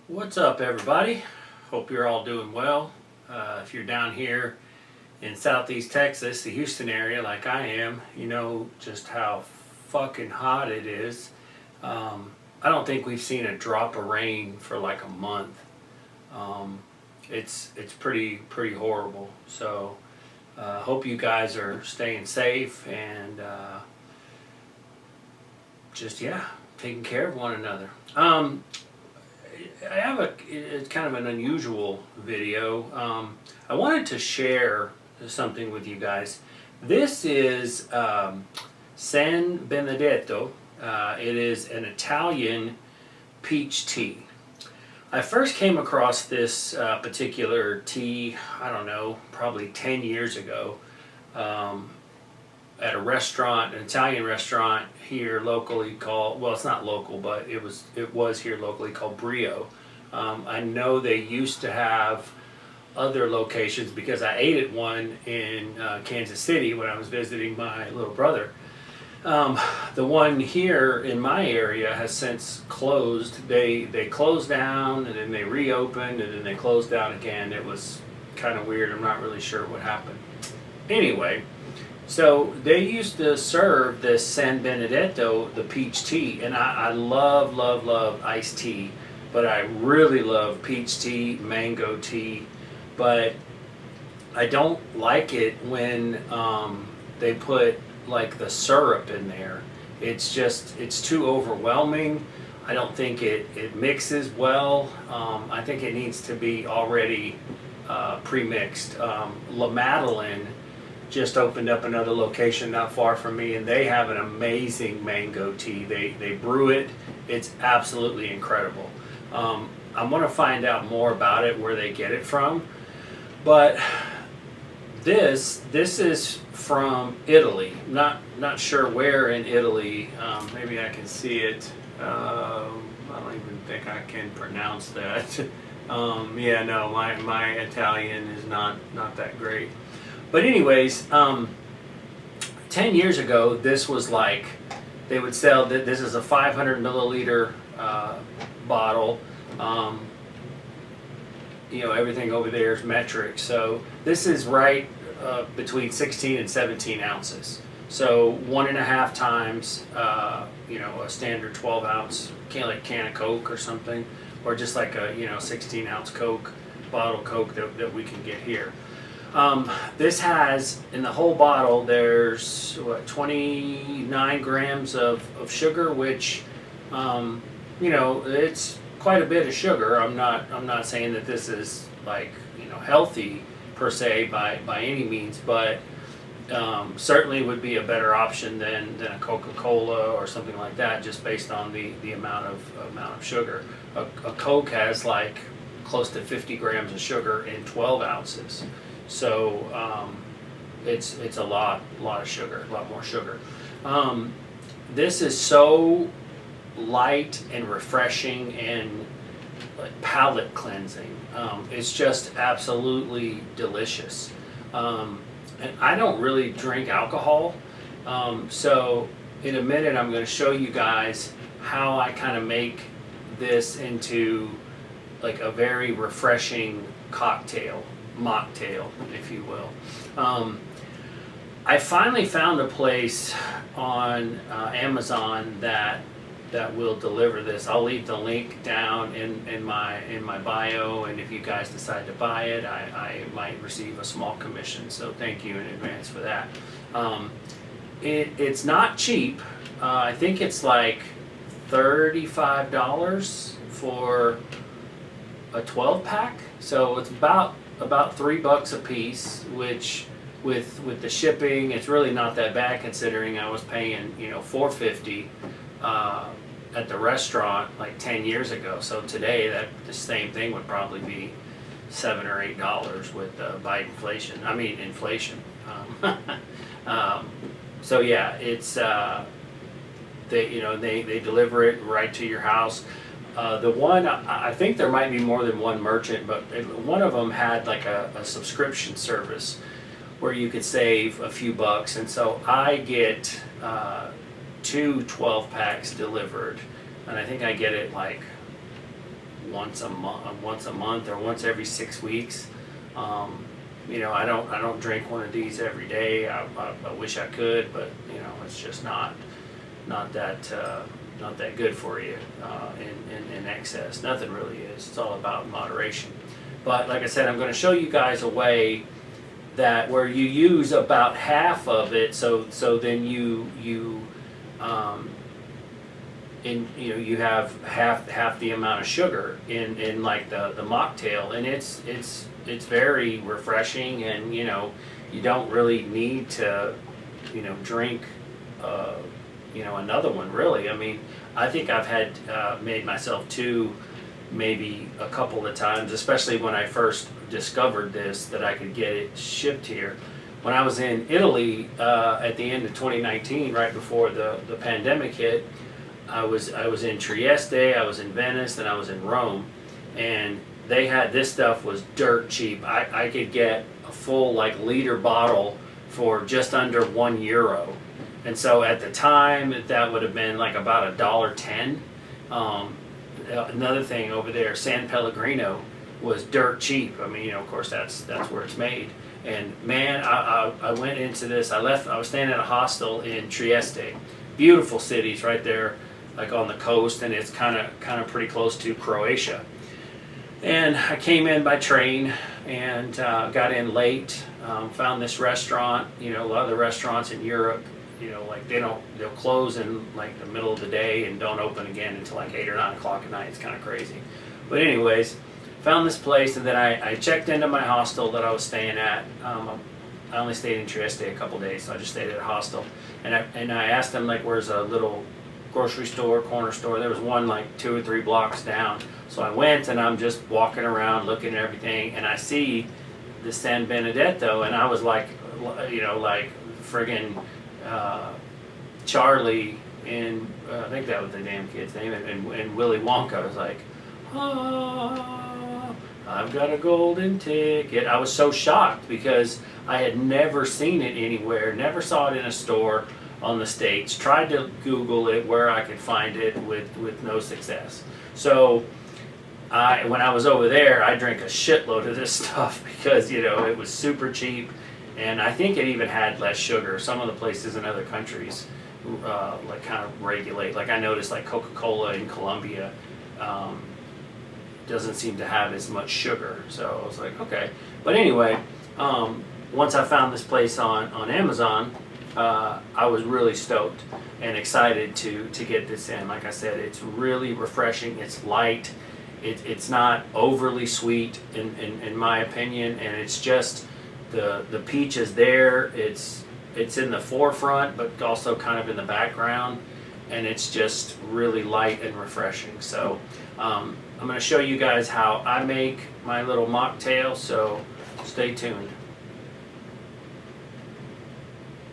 What's up, everybody? Hope you're all doing well. If you're down here in Southeast Texas, the Houston area, like I am, you know just how fucking hot it is. I don't think we've seen a drop of rain for like a month. Um, it's pretty horrible. So hope you guys are staying safe and just taking care of one another. I have it's kind of an unusual video. I wanted to share something with you guys. This is San Benedetto. It is an Italian peach tea. I first came across this particular tea, I don't know, probably 10 years ago, at a restaurant, an Italian restaurant here locally called, well, it's not local, but it was here locally called Brio. I know they used to have other locations because I ate at one in Kansas City when I was visiting my little brother. The one here in my area has since closed. They closed down and then they reopened and then they closed down again. It was kind of weird. I'm not really sure what happened. Anyway, so they used to serve this San Benedetto, the peach tea, and I love iced tea, but I really love peach tea, mango tea, but I don't like it when they put like the syrup in there. It's too overwhelming. I don't think it mixes well. I think it needs to be already pre-mixed. La Madeline just opened up another location not far from me, and they have an amazing mango tea. They brew it. It's absolutely incredible. I'm going to find out more about it, where they get it from. But this is from Italy. Not sure where in Italy. Maybe I can see it. I don't even think I can pronounce that. Yeah, no, my Italian is not that great. But anyways, 10 years ago, this was like, they would sell, this is a 500 milliliter bottle. Everything over there is metric. So this is right between 16 and 17 ounces. So 1.5 times, a standard 12 ounce can of Coke or something, or just like a 16 ounce Coke, bottle Coke that we can get here. This has, in the whole bottle, there's 29 grams of sugar, which, it's quite a bit of sugar. I'm not saying that this is like, healthy per se by any means, but certainly would be a better option than a Coca-Cola or something like that, just based on the amount of sugar. A Coke has like close to 50 grams of sugar in 12 ounces. So it's a lot of sugar, a lot more sugar. This is so light and refreshing and like palate cleansing. It's just absolutely delicious. And I don't really drink alcohol, so in a minute I'm going to show you guys how I kind of make this into like a very refreshing mocktail, if you will. I finally found a place on Amazon that will deliver this. I'll leave the link down in my bio, and if you guys decide to buy it, I might receive a small commission. So thank you in advance for that. It's not cheap. I think it's like $35 for a 12 pack. So it's about $3 a piece, which with the shipping, it's really not that bad considering I was paying $4.50 at the restaurant like 10 years ago. So today the same thing would probably be $7 or $8 with by inflation. So yeah, it's they deliver it right to your house. The one, I think there might be more than one merchant, but one of them had like a subscription service where you could save a few bucks, and so I get 2 12 packs delivered, and I think I get it like once a month or once every 6 weeks. You know, I don't drink one of these every day. I wish I could, but you know, it's just not that good for you in excess. Nothing really is. It's all about moderation. But like I said, I'm going to show you guys a way that where you use about half of it, so then you have half the amount of sugar in like the mocktail, and it's very refreshing, and you know, you don't really need to drink another one really. I mean, I think I've had made myself two, maybe a couple of times, especially when I first discovered this, that I could get it shipped here. When I was in Italy at the end of 2019, right before the pandemic hit, I was in Trieste, I was in Venice, and I was in Rome, and they had this stuff was dirt cheap. I could get a full like liter bottle for just under €1. And so at the time, that would have been like about $1.10. Another thing over there, San Pellegrino was dirt cheap. I mean, of course that's where it's made. And man, I went into this. I was staying at a hostel in Trieste. Beautiful cities right there, like on the coast, and it's kind of pretty close to Croatia. And I came in by train and got in late. Found this restaurant. You know, a lot of the restaurants in Europe, like they'll close in like the middle of the day and don't open again until like 8 or 9 o'clock at night. It's kind of crazy. But anyways, found this place, and then I checked into my hostel that I was staying at. I only stayed in Trieste a couple days, so I just stayed at a hostel. And I asked them like, where's a little grocery store, corner store. There was one like 2 or 3 blocks down. So I went, and I'm just walking around looking at everything, and I see the San Benedetto, and I was like, like friggin' Charlie in I think that was the damn kid's name, and Willy Wonka. I was like, oh, I've got a golden ticket. I was so shocked because I had never seen it anywhere, never saw it in a store on the States. Tried to Google it where I could find it with no success. So when I was over there, I drank a shitload of this stuff because it was super cheap, and I think it even had less sugar. Some of the places in other countries like kind of regulate. Like I noticed like Coca-Cola in Colombia doesn't seem to have as much sugar. So I was like, okay. But anyway, once I found this place on Amazon, I was really stoked and excited to get this in. Like I said, it's really refreshing. It's light. It's not overly sweet in my opinion, and it's just the peach is there. It's in the forefront, but also kind of in the background, and it's just really light and refreshing. So I'm going to show you guys how I make my little mocktail, so stay tuned.